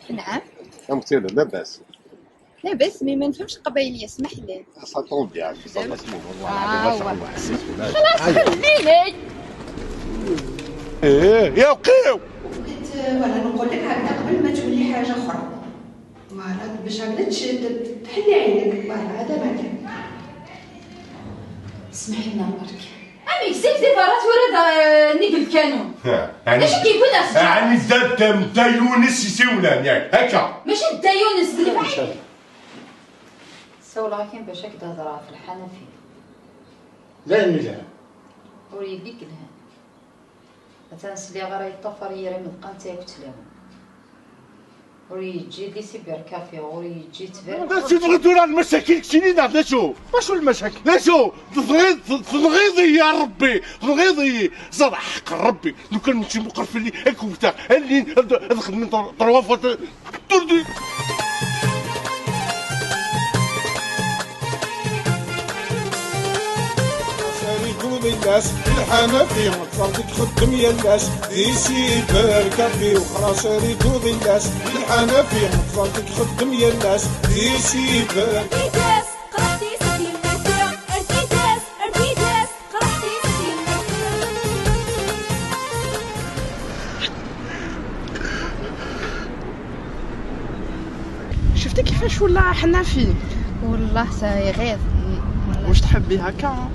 نعم. كمثير لاباس. لاباس مي ما نفهمش القبايليه، اسمح لي. ساطون ديالك صافي اسمه والله العظيم ما شاء الله. خلاص خليني. يا وقيو ولا نقول لك هكذا قبل ما تولي حاجه اخرى، فوالا باش هكذا تحلي عينك. فوالا هذا ما كان. اسمحي لنا برك. امي سيك ديفارات ورا نيك الكانون. ماشي كيقول لك يعني زاد نتا يونس يسولان ياك هكا. ماشي دا يونس اللي بعيد. سولا كاين باش هكذا هضره في الحنفي. لا نجا. وريديك لها. مثلا سلي غير يطفر يري من قنتي وتلاو. وريجي دي سيبر كافي وريجي تبر. بس تبغيتو راه المشاكل كثيرين لا شو واش المشاكل لا شو تغيظي يا ربي تغيظي صراحه حق ربي لو كان شي مقرف لي هاك وتا اللي ادخل من طروا فوت تردي الناس الحنفي وصلت تخدم يا الناس ديسي بركبي وخلاص ريدو الناس الحنفي وصلت تخدم يا الناس ديسي ارتيداس قرحتي ستي المسيا ارتيداس قرحتي ستي المسيا. شفتي كيفاش ولا حنفي؟ والله صايغيظ. واش تحبي هكا؟